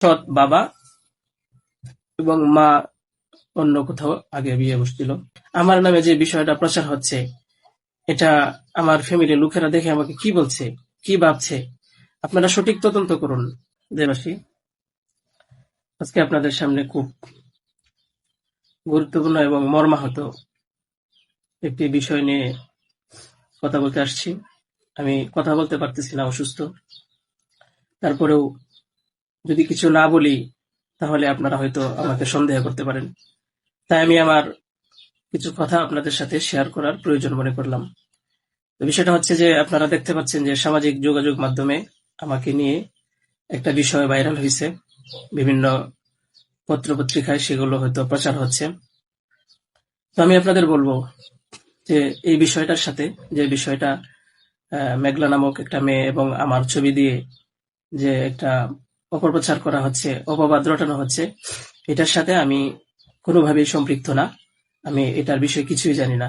সৎ বাবা এবং মা অন্য কোথাও আগে বিয়ে বসছিল। আমার নামে যে বিষয়টা প্রচার হচ্ছে, এটা আমার ফ্যামিলির লোকেরা দেখে আমাকে কি বলছে, কি ভাবছে, আপনারা সঠিক তদন্ত করুন। দেবাসী, আজকে আপনাদের সামনে খুব গুরুত্বপূর্ণ এবং মর্মাহত একটি বিষয় নিয়ে কথা বলতে আসছি। আমি কথা বলতে পারতেছি না, অসুস্থ। তারপরেও যদি কিছু না বলি তাহলে আপনারা হয়তো আমাকে সন্দেহ করতে পারেন। তাই আমি আমার কিছু কথা আপনাদের সাথে শেয়ার করার প্রয়োজন মনে করলাম। তো বিষয়টা হচ্ছে যে, আপনারা দেখতে পাচ্ছেন যে সামাজিক যোগাযোগ মাধ্যমে আমাকে নিয়ে একটা বিষয় ভাইরাল হয়েছে, বিভিন্ন পত্র-পত্রিকায় সেগুলো হয়তো প্রচার হচ্ছে। তো আমি আপনাদের বলবো যে এই বিষয়টার সাথে, যে বিষয়টা মেঘলা নামক একটা মেয়ে এবং আমার ছবি দিয়ে যে একটা অপপ্রচার করা হচ্ছে, অপবাদ রটানো হচ্ছে, এটার সাথে আমি কোনোভাবেই সম্পৃক্ত না। আমি এটার বিষয়ে কিছুই জানি না।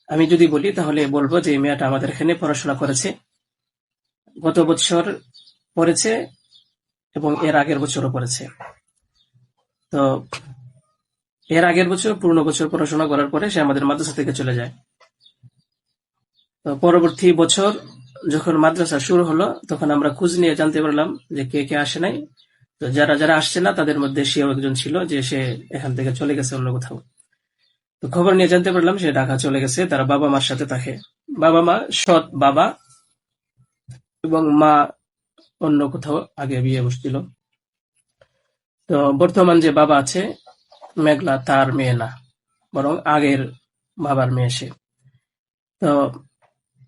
আমি যদি বলি তাহলে বলবো যে এই মেয়েটা আমাদের এখানে পড়াশোনা করেছে, গত বছর পড়েছে এবং এর আগের বছরও পড়েছে। তো এর আগের বছর পূর্ণ বছর পড়াশোনা করার পরে সে আমাদের মাদ্রাসা থেকে চলে যায়। তো পরবর্তী বছর যখন মাদ্রাসা শুরু হলো, তখন আমরা খোঁজ নিয়ে জানতে পারলাম যে কে কে আসে নাই। তো যারা যারা আসছে না তাদের মধ্যে সেও একজন ছিল, যে সে এখান থেকে চলে গেছে অন্য কোথাও। তো খবর নিয়ে জানতে পারলাম সে ঢাকা চলে গেছে তার বাবা মার সাথে থাকে। বাবা মা, সৎ বাবা এবং মা অন্য কোথাও আগে বিয়ে বসছিল। তো বর্তমান যে বাবা আছে মেঘলা, তার মেয়ে না, বরং আগের বাবার মেয়ে সে। তো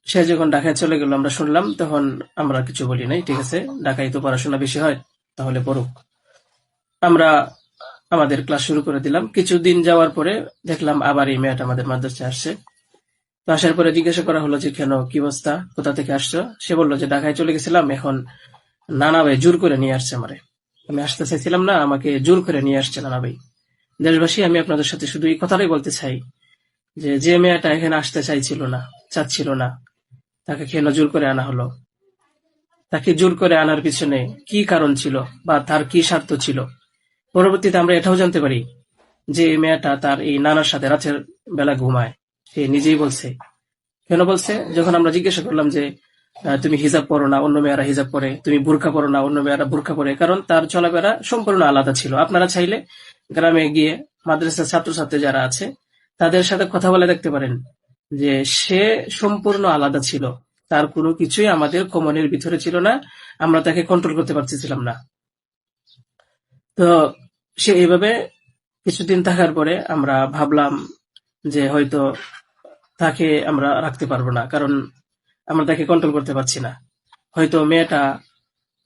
সে যখন ঢাকায় চলে গেল আমরা শুনলাম, তখন আমরা কিছু বলি নাই, ঠিক আছে, ঢাকায় তো পড়াশোনা বেশি হয়, তাহলে পড়ুক। আমরা আমাদের ক্লাস শুরু করে দিলাম। কিছুদিন যাওয়ার পরে দেখলাম আবার এই মেয়েটা আমাদের মাদ্রাসায় আসছে। তো আসার পরে জিজ্ঞাসা করা হলো যে কেন, কি অবস্থা, কোথা থেকে আসছো? সে বললো যে ঢাকায় চলে গেছিলাম, এখন নানা ভাই জোর করে নিয়ে আসছে আমারে। আমি আসতে চাইছিলাম না, আমাকে জোর করে নিয়ে আসছে নানা ভাই। দেশবাসী, আমি আপনাদের সাথে শুধু এই কথাটাই বলতে চাই যে, যে মেয়েটা এখানে আসতে চাচ্ছিল না, তাকে কেন জোর করে আনা হলো? তাকে জোর করে আনার পিছনে কি কারণ ছিল বা তার কি স্বার্থ ছিল? পরবর্তীতে আমরা এটাও জানতে পারি যে এই মেয়েটা তার এই নানার সাথে রাতের বেলা ঘুমায়। সে নিজেই বলছে। কেন বলছে? যখন আমরা জিজ্ঞাসা করলাম যে তুমি হিজাব পরো না, অন্য মেয়েরা হিজাব পরে, তুমি বোরকা পরো না, অন্য মেয়েরা বোরকা পরে, কারণ তার চলাফেরা সম্পূর্ণ আলাদা ছিল। আপনারা চাইলে গ্রামে গিয়ে মাদ্রাসার ছাত্রছাত্রী যারা আছে তাদের সাথে কথা বলে দেখতে পারেন যে সে সম্পূর্ণ আলাদা ছিল। তার কোনো কিছুই আমাদের কমনের ভিতরে ছিল না, আমরা তাকে কন্ট্রোল করতে পারতেছিলাম না। তো সে এইভাবে কিছুদিন থাকার পরে আমরা ভাবলাম যে হয়তো তাকে আমরা রাখতে পারবো না, কারণ আমরা তাকে কন্ট্রোল করতে পারছি না। হয়তো মেয়েটা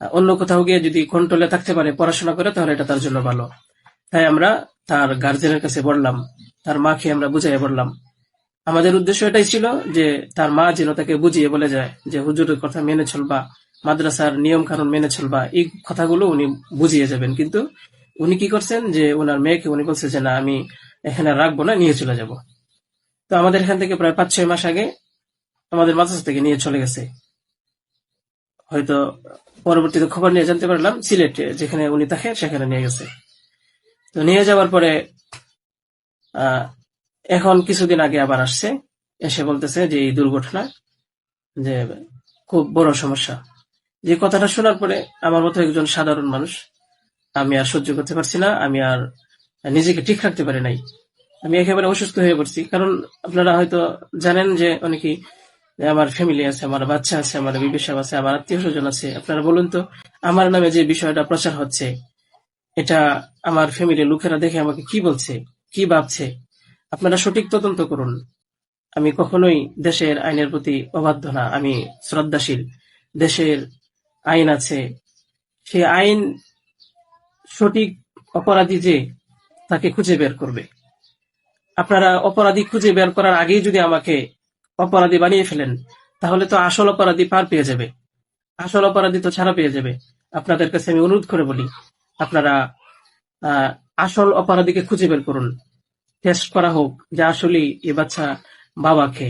অন্য কোথাও গিয়ে যদি কন্ট্রোলে থাকতে পারে, পড়াশোনা করে, তাহলে এটা তার জন্য ভালো। তাই আমরা তার গার্জেনের কাছে বললাম, তার মাকে আমরা বুঝাইয়া বললাম। আমাদের উদ্দেশ্য এটাই ছিল যে তার মা যেন তাকে বুঝিয়ে বলে যায় যে হুজুরের কথা মেনে চলবা, মাদ্রাসার নিয়ম কানুন মেনে চলবা, এই কথাগুলো উনি বুঝিয়ে যাবেন। কিন্তু উনি কি করছেন যে ওনার মেয়েকে উনি বলছে যে না, আমি এখানে রাখবো না, নিয়ে চলে যাব। তো আমাদের এখান থেকে প্রায় 5-6 মাস আগে আমাদের মাদ্রাসা থেকে নিয়ে চলে গেছে। হয়তো পরবর্তীতে খবর নিয়ে জানতে পারলাম সিলেটে যেখানে উনি থাকে সেখানে নিয়ে গেছে। তো নিয়ে যাওয়ার পরে আহ এখন কিছুদিন আগে আবার আসছে, এসে বলতেছে যে এই দুর্ঘটনা, যে খুব বড় সমস্যা। যে কথাটা শোনার পরে আমার মতো একজন সাধারণ মানুষ, আমি আর সহ্য করতে পারছি না, আমি আর নিজেকে ঠিক রাখতে পারি নাই। আমি একেবারে অসুস্থ হয়ে পড়ছি। কারণ আপনারা হয়তো জানেন যে অনেকেই, আমার ফ্যামিলি আছে, আমার বাচ্চা আছে, আমার বিবি সাহেব আছে, আমার আত্মীয় স্বজন আছে। আপনারা বলুন তো, আমার নামে যে বিষয়টা প্রচার হচ্ছে, এটা আমার ফ্যামিলির লোকেরা দেখে আমাকে কি বলছে, কি ভাবছে, আপনারা সঠিক তদন্ত করুন। আমি কখনোই দেশের আইনের প্রতি অবাধ্য না, আমি শ্রদ্ধাশীল। দেশের আইন আছে, সেই আইন সঠিক অপরাধী যে তাকে খুঁজে বের করবে। আপনারা অপরাধী খুঁজে বের করার আগেই যদি আমাকে অপরাধী বানিয়ে ফেলেন, তাহলে তো আসল অপরাধী পার পেয়ে যাবে, আসল অপরাধী তো ছাড়া পেয়ে যাবে। আপনাদের কাছে আমি অনুরোধ করে বলি, আপনারা আহ আসল অপরাধীকে খুঁজে বের করুন। টেস্ট করা হোক যে আসলে এ বাচ্চা বাবাকে।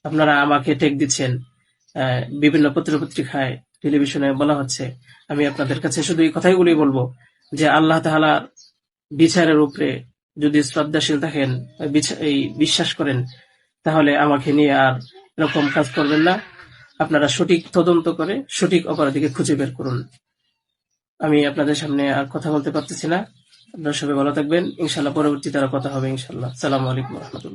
আপনারা আমাকে টেক দিচ্ছেন, বিভিন্ন পত্র পত্রিকায় টেলিভিশনে বলা হচ্ছে, আমি আপনাদের কাছে শুধু এই কথাগুলি বলবো যে আল্লাহ তাআলার বিচারের উপরে যদি শ্রদ্ধাশীল থাকেন, এই বিশ্বাস করেন, তাহলে আমাকে নিয়ে আর এরকম কাজ করবেন না। আপনারা সঠিক তদন্ত করে সঠিক অপরাধীকে খুঁজে বের করুন। আমি আপনাদের সামনে আর কথা বলতে পারতেছি না। আপনারা সবাই ভালো থাকবেন। ইনশাআল্লাহ পরবর্তীতে আরো কথা হবে ইনশাআল্লাহ। আসসালামু আলাইকুম ওয়া রাহমাতুল্লাহ।